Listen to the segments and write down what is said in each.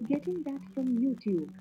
Getting that from YouTube.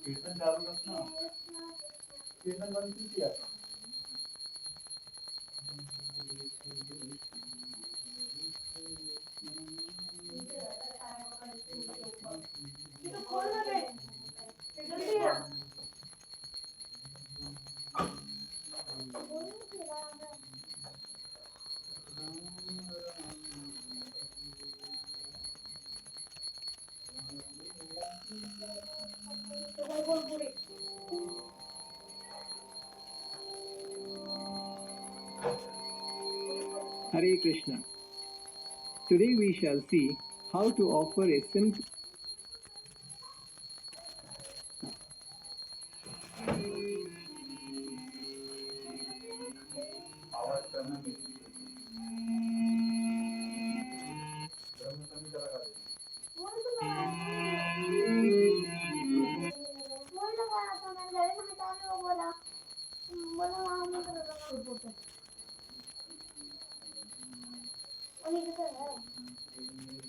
कीर्तन चालू रखना कीर्तन बंद क्यों किया Hare Krishna. Today we shall see how to offer a simple आवाज करना नहीं गर्म कमी करा दे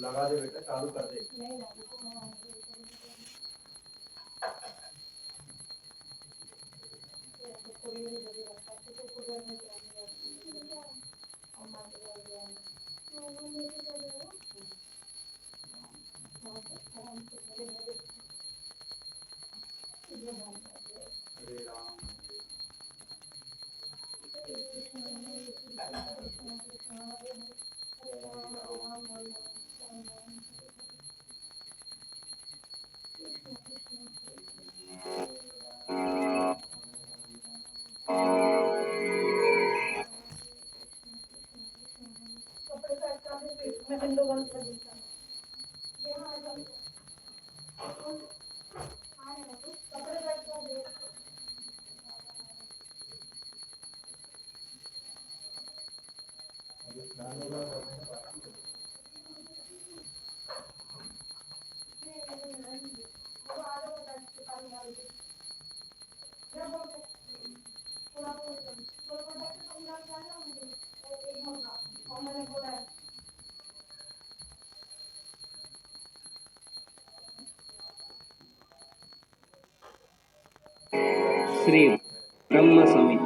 लगा दे बेटा चालू कर दे हरे राम Sri Brahma Samiti.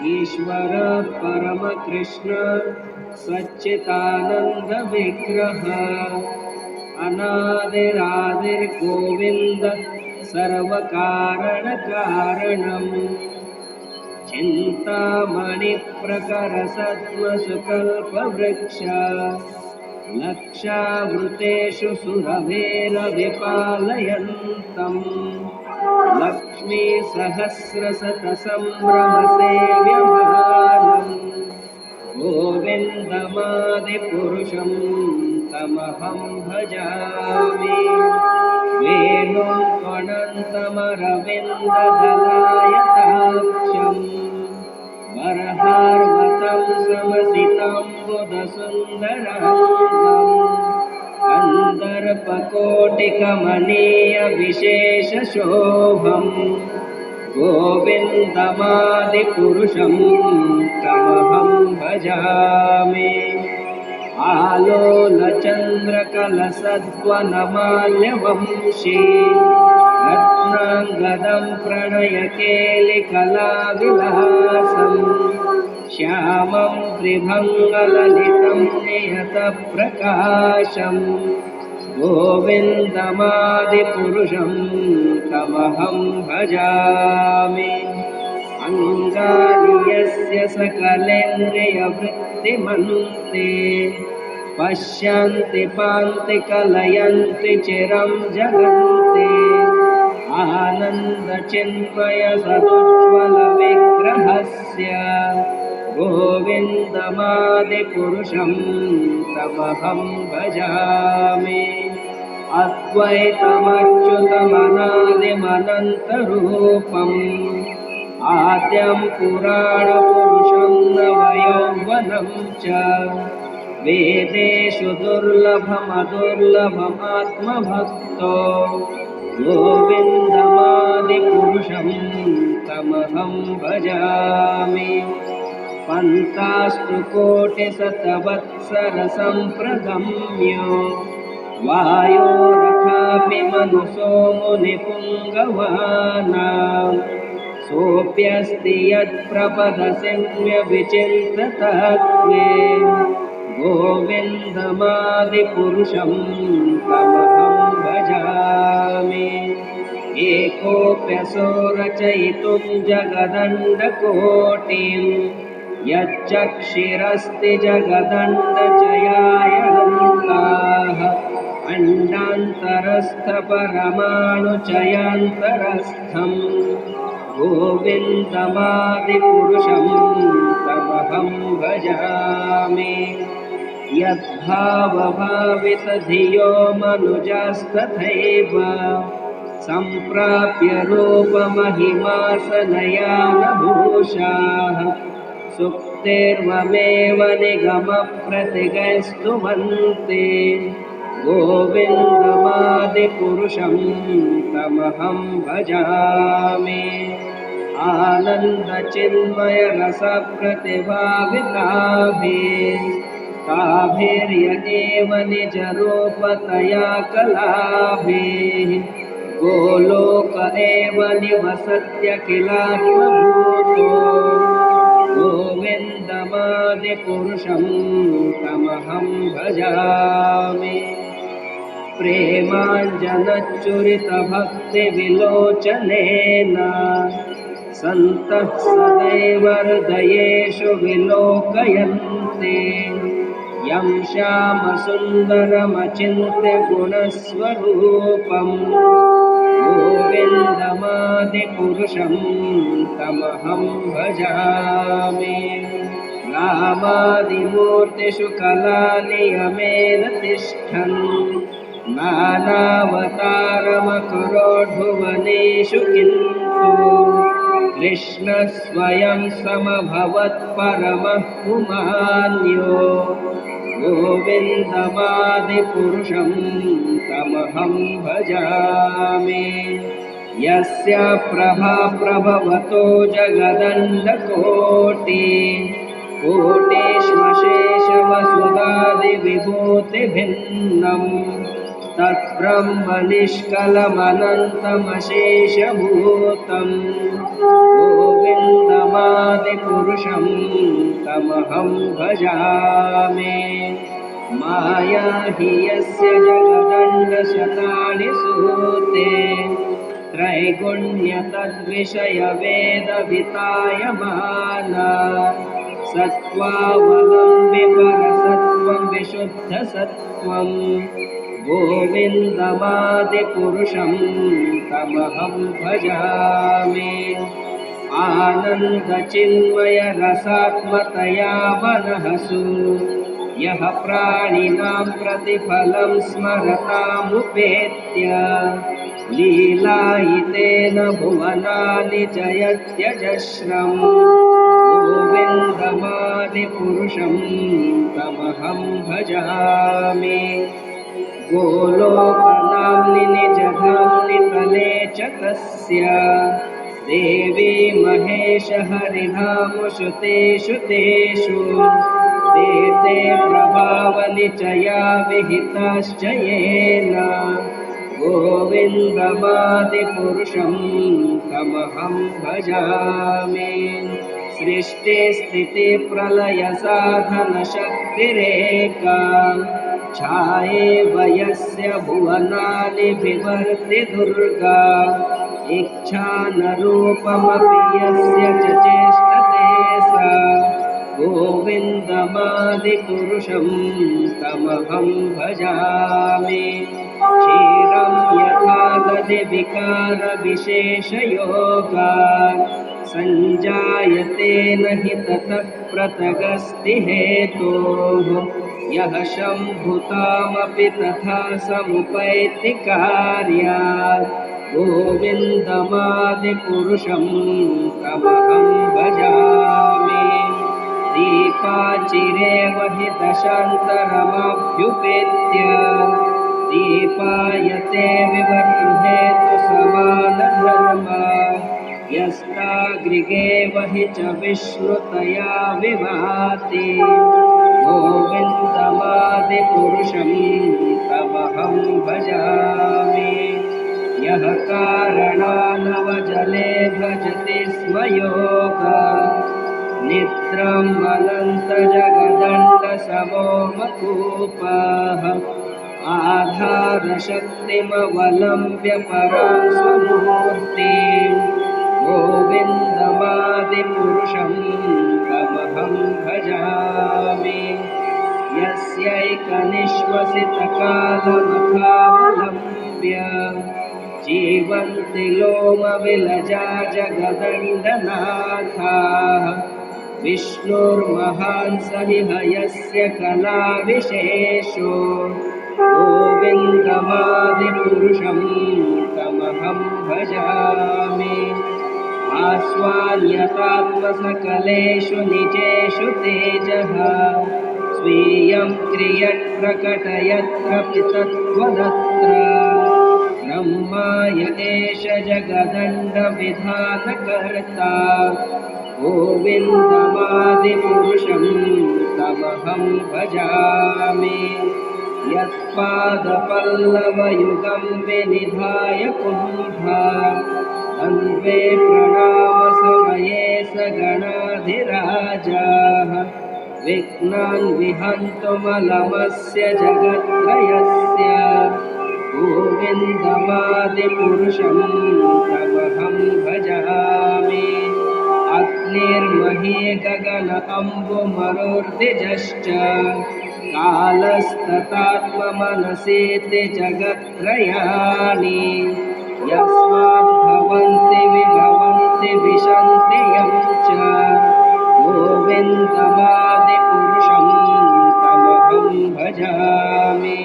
ईश्वर परम कृष्ण सच्चिदानंद विग्रह अनादिरादिर गोविंद सर्व कारण कारणम चिंतामणि प्रकर सद्म सुकल्प वृक्ष लक्षावृतेषु सुरभेर विपालयन्तम् लक्ष्मी सहस्रशतसम्भ्रमसेव्यमानम् गोविन्दमादिपुरुषं तमहं भजामि वेणुं त्वनन्तमरविन्ददलायताक्षम् वरहार्वतं समसितं बुधसुन्दरम् सर्पकोटिकमनीयविशेषशोभम् गोविन्दमादिपुरुषं तमहं भजामि आलोलचन्द्रकलसद्वनमाल्यवंशी रत्नाङ्गदं प्रणयकेलिकलाविलासम् श्यामं त्रिभङ्गललितं नियतप्रकाशम् गोविन्दमादिपुरुषं तमहं भजामि अङ्गानि यस्य सकलेन्द्रियवृत्तिमन्ते पश्यन्ति पान्ति कलयन्ति चिरं जगन्ते आनन्दचिन्मयसदुज्ज्वलविग्रहस्य गोविन्दमादिपुरुषं तमहं भजामि अद्वैतमच्युतमनादिमनन्तरूपम् आद्यं पुराणपुरुषं नवयौवनं च वेदेषु दुर्लभमदुर्लभमात्मभक्तो गोविन्दमादिपुरुषं तमहं भजामि पन्तास्तु कोटिशतवत्सरसम्प्रगम्यो वायोरथापि मनसो मुनिपुङ्गवानां सोऽप्यस्ति यत्प्रपदसिम्यविचिन्ततत्वे गोविन्दमादिपुरुषं तमहं भजामि एकोऽप्यसो रचयितुं जगदण्डकोटिं यच्चक्षिरस्ति जगदण्डचयायन्ताः अण्डान्तरस्थपरमाणुचयान्तरस्थम् गोविन्दमादिपुरुषं तमहं भजामि यद्भावभावितधियो मनुजास्तथैव सम्प्राप्य रूपमहिमासनयानभूषाः सुप्तेर्वमेव निगमप्रतिगैस्तुवन्ते गोविन्दमादिपुरुषं तमहं भजामि आनन्दचिन्मयरसप्रतिभाविताभिः ताभिर्यदेव निजरूपतया कलाभिः गोलोक एव निवसत्यखिलात्मभूतो गोविन्दमादिपुरुषं तमहं भजामि प्रेमाञ्जनच्चुरितभक्तिविलोचनेन सन्तः सदैव हृदयेषु विलोकयन्ते यं श्यामसुन्दरमचिन्त्य गुणस्वरूपं गोविन्दमादिपुरुषं तमहं भजामि रामादिमूर्तिषु कलानियमेन तिष्ठन् नानावतारमकरोद्भुवनेषु किन्तु कृष्णः स्वयं समभवत्परमः पुमान्यो गोविन्दमादिपुरुषं तमहं भजामि यस्य प्रभा प्रभवतो जगदण्डकोटि कोटिष्मशेषवसुधादिविभूतिभिन्नम् तद्ब्रह्मनिष्कलमनन्तमशेषभूतं गोविन्दमादिपुरुषं तमहं भजामि माया हि यस्य जगदण्डशतानि सूते त्रैगुण्यतद्विषयवेदवितायमाना सत्त्वावलम्बि परसत्त्वं विशुद्धसत्त्वं गोविन्दमादिपुरुषं तमहं भजामि आनन्दचिन्मयरसात्मतया मनःसु यः प्राणिनां प्रतिफलं स्मरतामुपेत्य लीलायितेन भुवनानि जयत्यजस्रम् गोविन्दमादिपुरुषं तमहं भजामि गोलोकनाम्नि निजधाम्नि तले च तस्य देवी महेश हरिधामुषु तेषु तेषु ते ते प्रभावनिचया विहिताश्च येन गोविन्दमादिपुरुषं तमहं भजामि सृष्टिस्थितिप्रलयसाधनशक्तिरेका छायेव यस्य भुवनानि बिभर्ति दुर्गा इच्छानरूपमपि यस्य च चेष्टते सा गोविन्दमादिपुरुषं तमहं भजामि क्षीरं यथा दधिविकारविशेषयोगात् सञ्जायते न हि ततः पृथगस्ति हेतोः यः शम्भुतामपि तथा समुपैति कार्यात् गोविन्दमादिपुरुषं तमहं भजामि दीपाचिरेव हि दशान्तरमभ्युपेत्य दीपायते विवर्तुहेतु समानधर्मा यस्ताग्रिगेव हि च विष्णुतया विभाति गोविन्दमादिपुरुषं तमहं भजामि यः कारणानवजले भजति स्म योगा निद्रां अनन्तजगदण्डसमो मकूपः आधारशक्तिमवलम्ब्य परां स्वमूर्तिं गोविन्दमादिपुरुषं तमहं भजामि यस्यैकनिश्वसितकालमथावलम्ब्य जीवन्ति लोमविलजा जगदण्डनाथाः विष्णुर्महान् स हि हयस्य कलाविशेषो गोविन्दमादिपुरुषं तमहं भजामि आस्वाद्यतात्मसकलेषु निजेषु तेजः स्वीयं क्रियत्प्रकटयत्रपि तत्त्वदत्र ब्रह्माय एष जगदण्डविधानकर्ता गोविन्दमादिपुरुषं तमहं भजामि यत्पादपल्लवयुगं विनिधाय कुम्भा तन्वे प्रणामसमये स गणाधिराजाः विघ्नान् विहन्तुमलमस्य जगत्त्रयस्य गोविन्दमादिपुरुषं तमहं भजामि अग्निर्मही गगन अम्बुमरुर्दिजश्च कालस्ततात्ममनसीति जगत्त्रयाणि यस्माद्भवन्ति विभवन्ति विशन्ति यं च गोविन्दमादिपुरुषं तमहं भजामि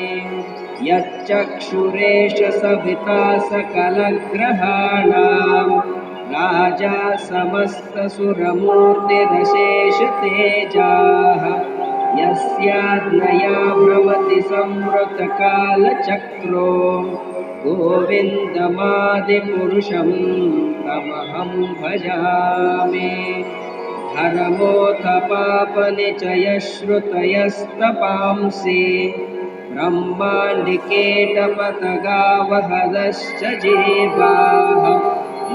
यच्चक्षुरेष सविता सकलग्रहाणां राजा समस्तसुरमूर्तिरशेषतेजाः यस्याज्ञया भ्रमति संवृतकालचक्रो गोविन्दमादिपुरुषं तमहं भजामि धर्मोऽथ पापनिचयश्रुतयस्तपांसि ब्रह्माण्डिकेटपतगावहदश्च जीवाः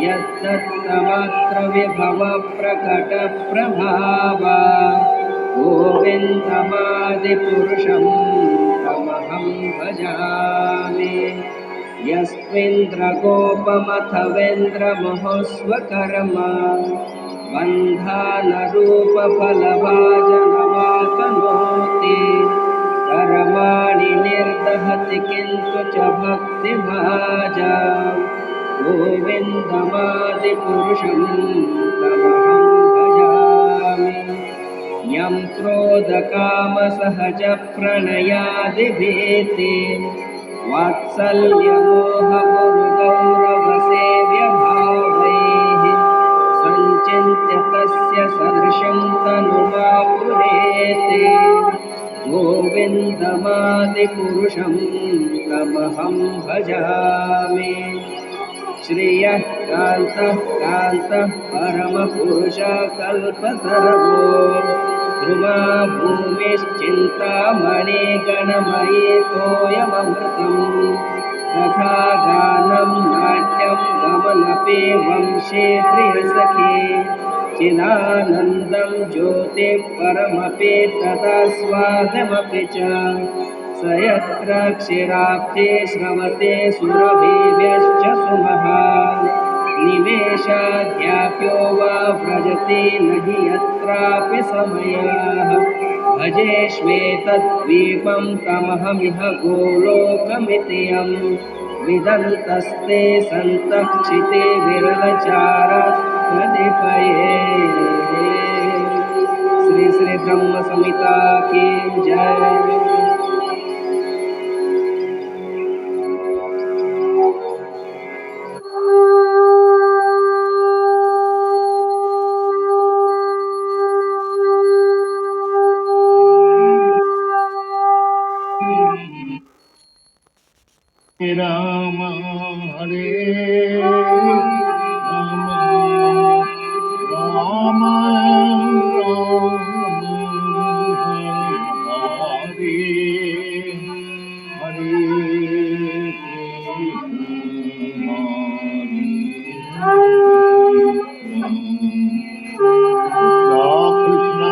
यद्दत्तमात्रविभवप्रकटप्रभावा गोविन्दमादिपुरुषं तमहं भजामि यस्मिन्द्रगोपमथवेन्द्रमहोस्वकर्म बन्धानरूपफलभाजनमातनोति कर्माणि निर्दहति किन्तु च भक्तिभाजा गोविन्दमादिपुरुषं तमहं भजामि यं क्रोधकामसहजप्रणयादिभीति वात्सल्यमोहगुरुगौरवसेव्यभावैः सञ्चिन्त्य तस्य सदृशं तनुमापुरेते गोविन्दमादिपुरुषं तमहं भजामि श्रियः कान्तः कान्तः परमपुरुषः कल्पतरवो ध्रुवा भूमिश्चिन्तामणि गणमयी तोयममृतम् तथा गानं नाट्यं गमनपि वंशे प्रियसखे चिदानन्दं ज्योतिः परमपि तथा स्वादमपि च स यत्र क्षीराब्धे श्रवते सुरभिव्यश्च सुमहान् निमेषाध्याप्यो वा व्रजति न हि यत्रापि समयः भजे श्वेतद्वीपं तमहमिह गोलोकमिति यं विदन्तस्ते सन्तः क्षिते विरलचार कतिपये श्री श्री ब्रह्म संहिता की जय। राम हरे राम राम हरे हरे कृष्ण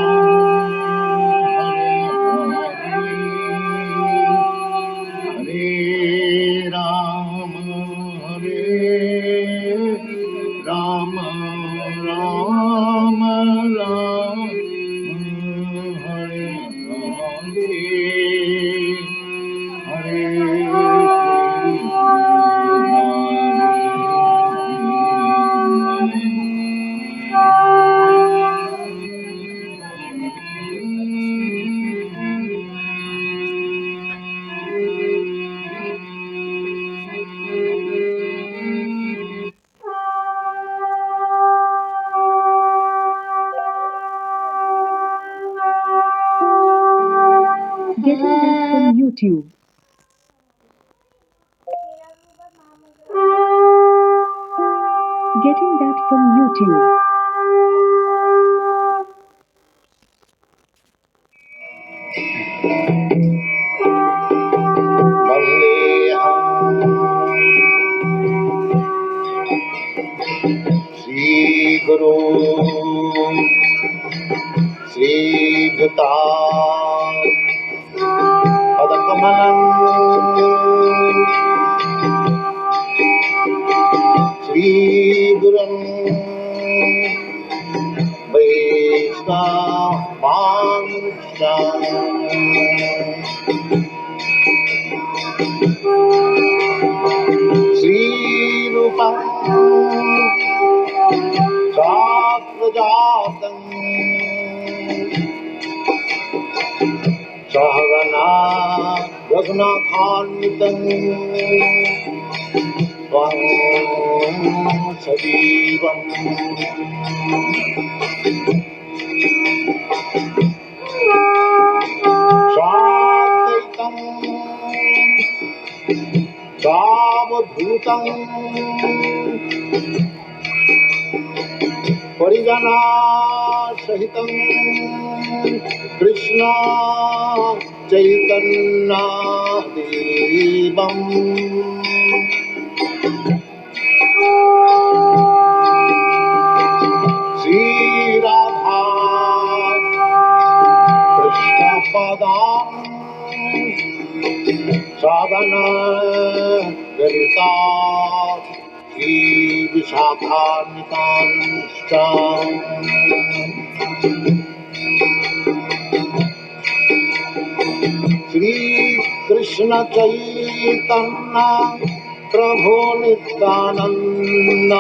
हरे Ram Ram Ram Hare Hare Getting that from YouTube. Getting that from YouTube. श्रीगुरु श्रीयुता पदकमलम् श्रीगुरुं वैष्णवांश्च श्रीरूपं शास्त्रजातं सहगना रघुनाथान्वितं त्वं सजीवम् शान्तितं सावधूतं परिजना सहितं कृष्ण चैतन्य देवम् श्री राधा कृष्ण पदां साधन ललिता श्री विशाखान्वितांश्च श्री कृष्ण चैतन्य प्रभु नित्यानंद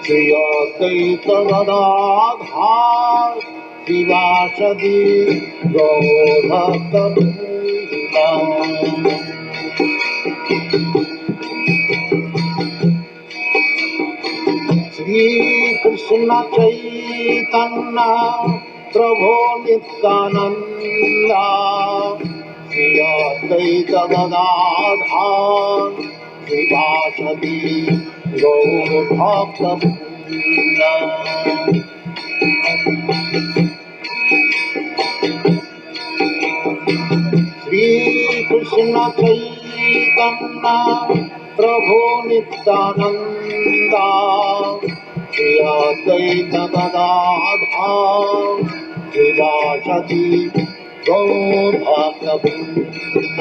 श्री अद्वैत गदाधर शिवासदि गौरभक्तवृंदा श्री कृष्ण चैतन्य प्रभो नित्यानंदा श्री अद्वैत गदाधर श्रीवासदि गौर भक्तवृंद। श्री कृष्ण चैतन्य प्रभु नित्यानंदा श्री अद्वैत गदाधर श्रीवासदि गौर भक्तवृंद।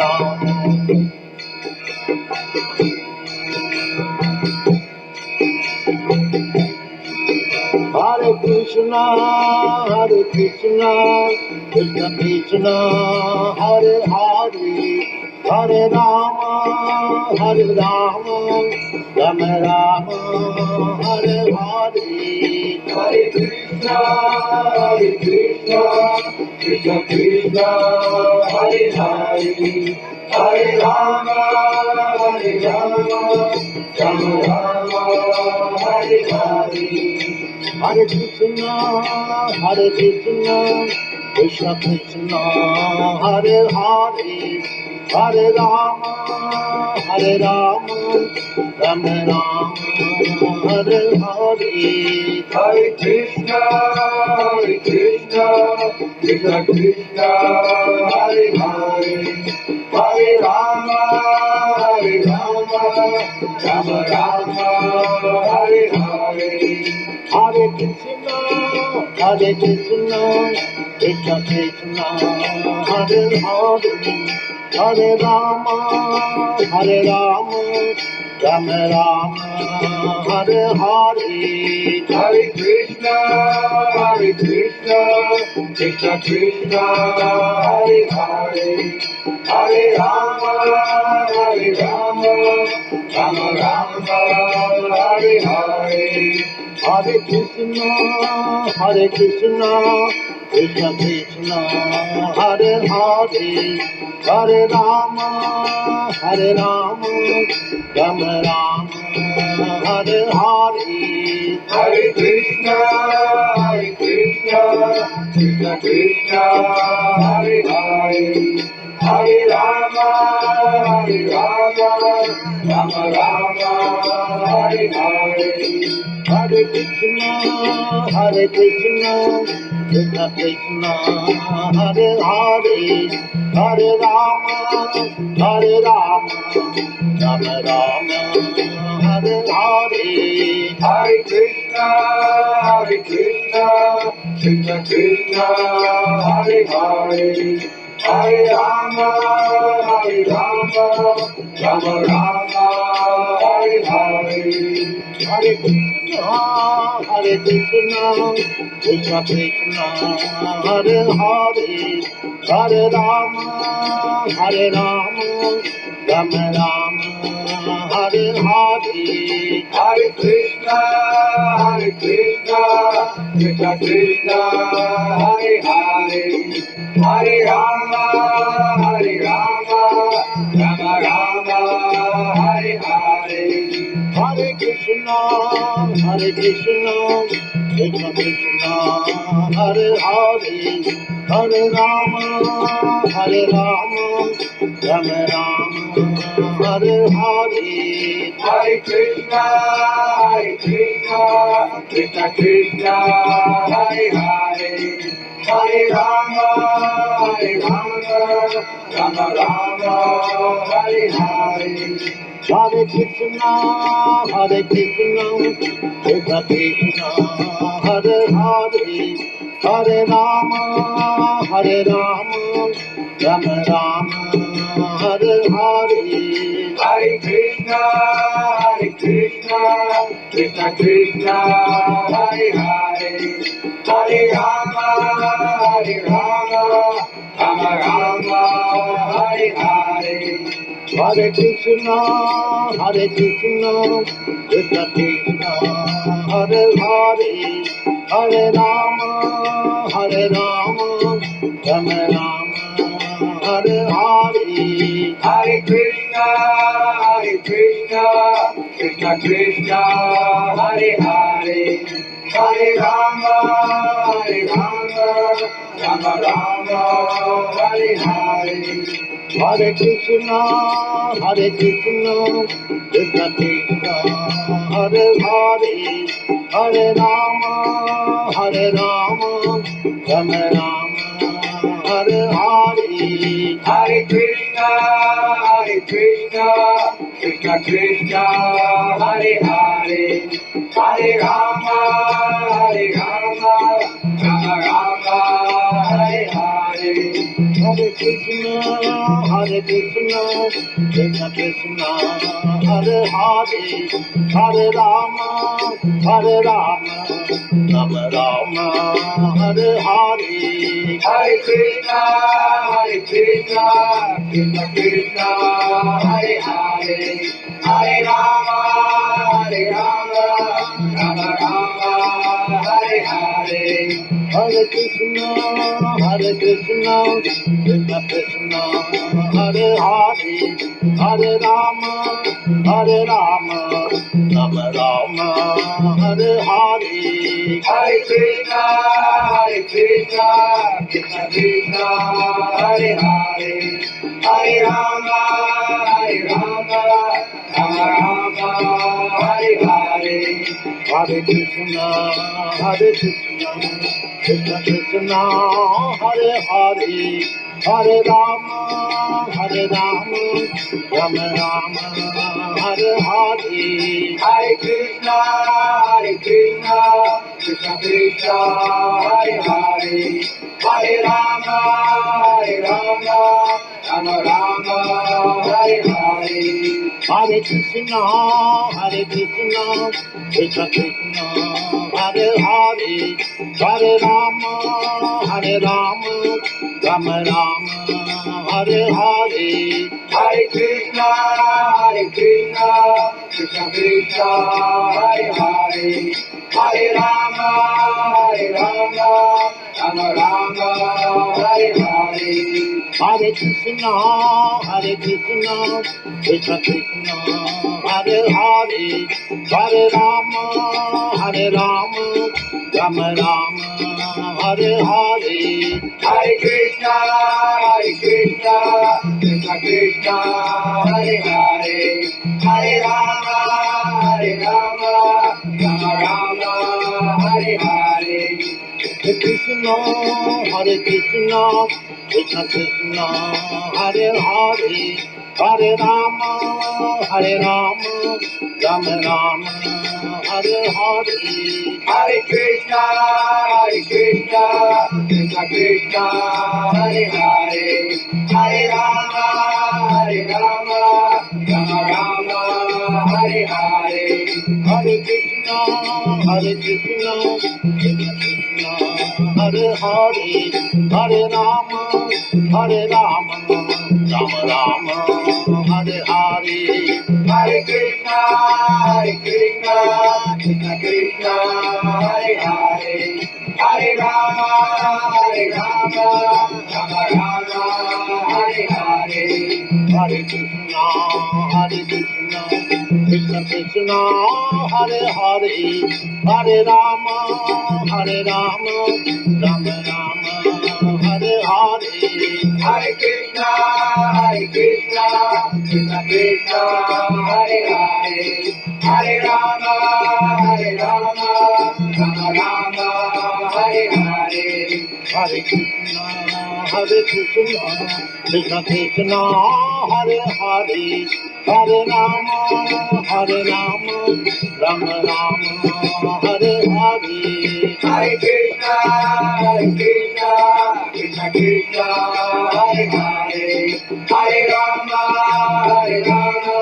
Hare Krishna, Krishna Krishna, Hare Hare, Hare Rama, Rama, Rama, Hare Hare. Hare Krishna, Krishna Krishna, Hare Hare, Hare Rama, Rama, Rama, Hare Hare. Hare Krishna, Krishna Krishna, Hare Hare, Hare Rama, Rama, Rama Rama, Hare Hare. Hare Krishna, Krishna Krishna, Hare Hare, Hare Rama, Rama, Rama, Hare Hare. Hare Krishna, Krishna Krishna, Hare Hare, Hare Rama, Rama, Rama Rama, Hare Hare. Hare Krishna, Krishna Krishna, Hare Hare, Hare Rama, Rama, Rama, Hare Hare. Hare Krishna, Krishna Krishna, Hare Hare, Hare Rama, Rama, Rama Rama, Hare Hare. Hare Krishna, Krishna Krishna, Hare Hare, Hare Rama, Rama, Rama, Hare Hare. Hare Krishna, Krishna Krishna, Hare Hare, Hare Rama, Rama, Rama Rama, Hare Hare. Hare Krishna, Krishna Krishna, Hare Hare, Hare Rama, Rama, Rama, Hare Hare. Hare Krishna, Krishna Krishna, Hare Hare, Hare Rama, Rama, Rama Rama, Hare Hare. Hare Krishna, Krishna Krishna, Hare Hare, Hare Rama, Rama, Rama, Hare Hare. Hare Krishna, Krishna Krishna, Hare Hare, Hare Rama, Rama, Rama Rama, Hare Hare. Hare Krishna, Krishna Krishna, Hare Hare, Hare Rama, Rama, Rama, Hare Hare. Hare Krishna, Krishna Krishna, Hare Hare, Hare Rama, Rama, Rama Rama, Hare Hare. Hare Krishna, Krishna Krishna, Hare Hare, Hare Rama, Rama, Rama, Hare Hare. Hare Krishna, Krishna Krishna, Hare Hare, Hare Rama, Rama, Rama Rama, Hare Hare. Hare Krishna, Krishna Krishna, Hare Hare, Hare Rama, Rama Rama, Hare Hare. Hare Krishna, Krishna Krishna, Hare Hare, Hare Rama, Rama Rama, Hare Hare. Hare Krishna, Krishna Krishna, Hare Hare, Hare Rama, Rama Rama, Hare Hare. Hare Krishna, Krishna Krishna, Hare Hare, Hare Rama, Rama Rama, Hare Hare. Hare Krishna, Krishna Krishna, Hare Hare, Hare Rama, Rama Rama, Hare Hare. Hare Krishna, Krishna Krishna, Hare Hare, Hare Rama, Rama Rama, Hare Hare. Hare Krishna, Krishna Krishna, Hare Hare, Hare Rama, Rama Rama, Hare Hare. Hare Krishna, Krishna Krishna, Hare Hare, Hare Rama, Rama Rama, Hare Hare. Hare Krishna, Krishna Krishna, Hare Hare, Hare Rama, Rama Rama, Hare Hare. Hare Krishna, Krishna Krishna, Hare Hare, Hare Rama, Rama Rama, Hare Hare. Hare Krishna, Krishna Krishna, Hare Hare, Hare Rama, Rama Rama, Hare Hare. Hare Krishna, Krishna Krishna, Hare Hare, Hare Rama, Rama Rama, Hare Hare. Hare Krishna, Krishna Krishna, Hare Hare, Hare Rama, Rama Rama, Hare Hare. Hare Krishna, Krishna Krishna, Hare Hare, Hare Rama, Rama Rama, Hare Hare. Hare Krishna, Krishna Krishna, Hare Hare, Hare Rama, Rama Rama, Hare Hare. Hare Krishna, Krishna Krishna, Hare Hare, Hare Rama, Rama Rama, Hare Hare. Hare Krishna, Krishna Krishna, Hare Hare, Hare Rama, Rama Rama, Hare Hare. Hare Krishna, Krishna Krishna, Hare Hare, Hare Rama, Rama Rama, Hare Hare. Hare Krishna, Krishna Krishna, Hare Hare, Hare Rama, Rama Rama, Hare Hare. Hare Krishna, Krishna Krishna, Hare Hare, Hare Rama, Rama Rama, Hare Hare. Hare Krishna, Krishna Krishna, Hare Hare, Hare Rama,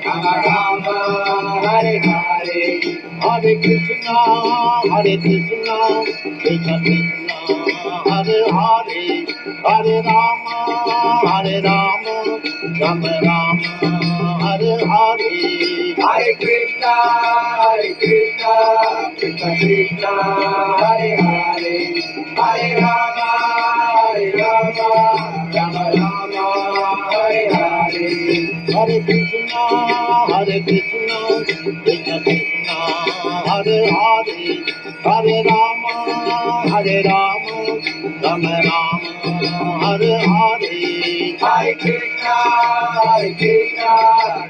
Rama Rama, Hare Hare. Hare Krishna, Krishna Krishna, Hare Hare, Hare Rama, Rama Rama, Hare Hare. Hare Krishna, Krishna Krishna, Hare Hare, Hare Rama, Rama Rama, Hare Hare. Hare Krishna, Krishna Krishna, Hare Hare Hare, Hare Rama, Hare Rama, Rama Rama, Hare Hare. Hare Krishna,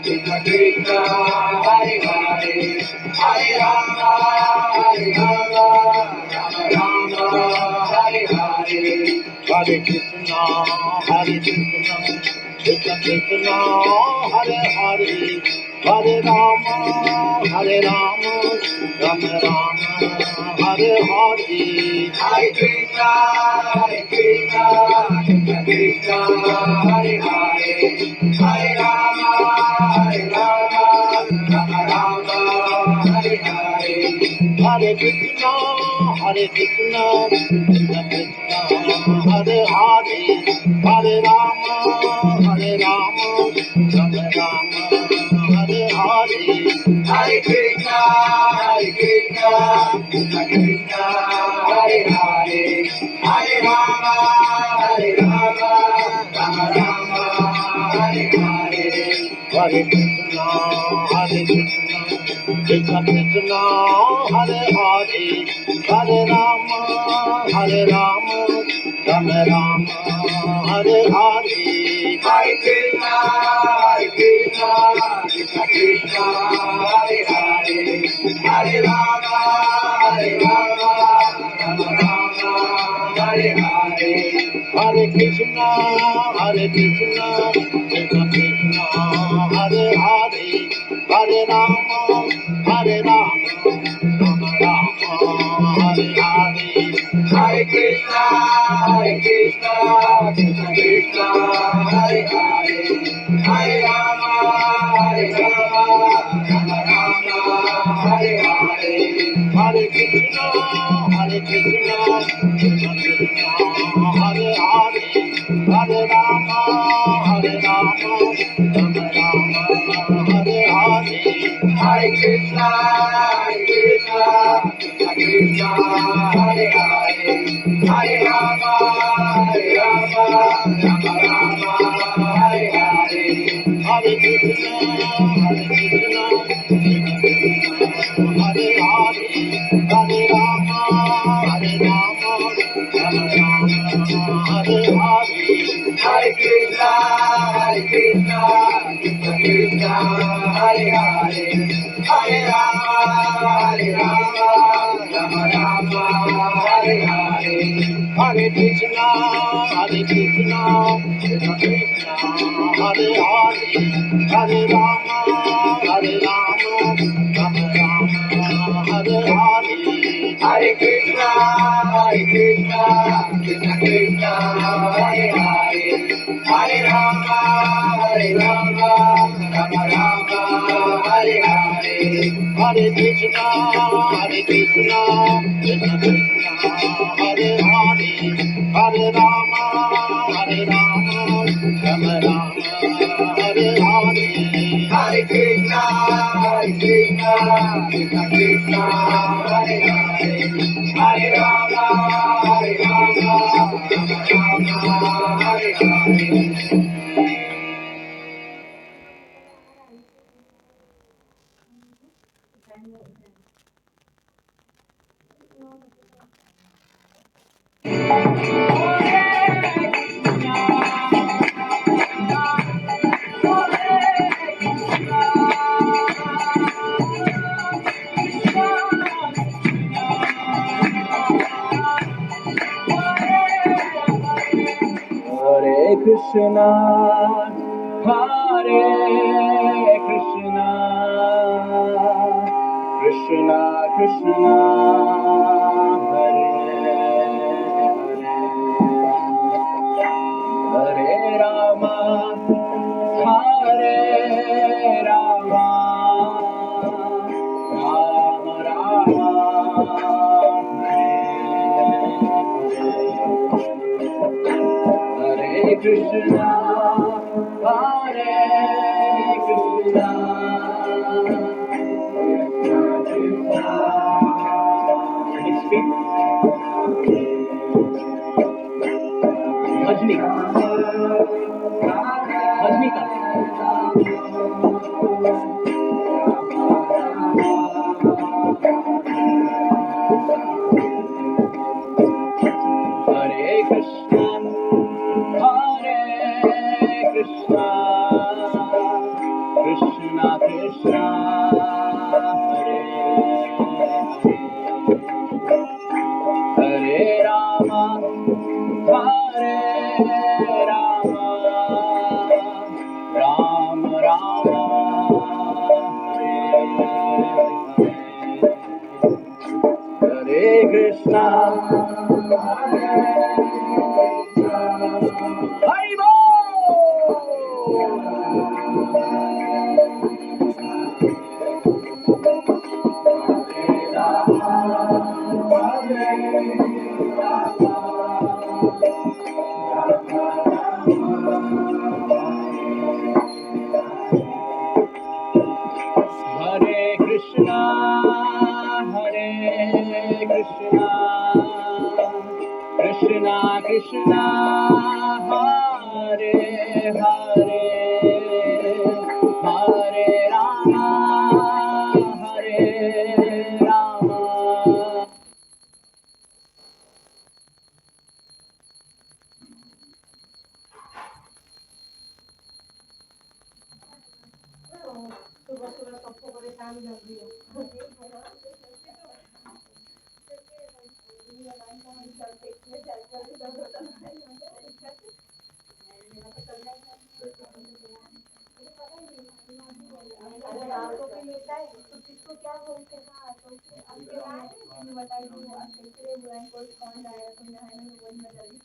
Krishna Krishna, Hare Hare, Hare Rama, Rama Rama, Hare Hare. Hare Krishna, Krishna Krishna, Hare Hare, Hare Rama, Rama Rama, Hare Hare. Hare Krishna, Krishna Krishna, Hare Hare, Hare Rama, Rama Rama, Hare Hare. Hare Krishna, Krishna Krishna, Hare Hare, Hare Rama, Rama Rama, Hare Hare. Hare Krishna, Krishna Krishna, Hare Hare, Hare Rama, Rama Rama, Hare Hare. Hare Krishna, Krishna Krishna, Hare Hare, Hare Rama, Rama Rama, Hare Hare. Hare Krishna, Krishna Krishna, Hare Hare, Hare Rama, Rama Rama, Hare Hare. Hare Krishna, Krishna Krishna, Hare Hare, Hare Rama, Rama Rama, Hare Hare. Hare Krishna, Krishna Krishna, Hare Hare, Hare Rama, Rama Rama, Hare Hare. Hare Krishna, Krishna Krishna, Hare Hare, Hare Rama, Rama Rama, Hare Hare. Hare Krishna, Krishna Krishna, Hare Hare, Hare Rama, Rama Rama, Hare Hare. Hare Krishna, Krishna Hare Hare, Hare Rama, Rama Hare Hare. Hare Krishna, Krishna Krishna, Hare Hare, Hare Rama, Rama Rama, Hare Hare. Hare Krishna, Krishna Krishna, Hare Hare, Hare Rama, Rama Hare Hare. Hare Krishna, Krishna Krishna, Hare Hare, Hare Rama, Rama Rama, Hare Hare. Hare Krishna, Krishna Krishna, Hare Hare, Hare Rama, Rama Rama, Hare Hare. Hare Krishna, Krishna Krishna, Hare Hare, Hare Rama, Rama Rama, Hare Hare. Hare Krishna, Hare Krishna, Krishna Krishna, Hare Hare, Hare Rama, Hare Rama, Rama Rama, Hare Krishna, Hare Krishna, next speak. Rajnika. Krishna. Hari Hare Krishna, Hare Krishna, Krishna Krishna, Hare Hare, Hare Rama, Hare Rama. सुबह सुबह सबको परेशान कर दिया अरे आपको भी मिलता है तो किसको क्या बोलते हैं तो आपके बाद बताइए वो आप कैसे बुलाएं कोई कौन आया तुमने है ना वही बता दी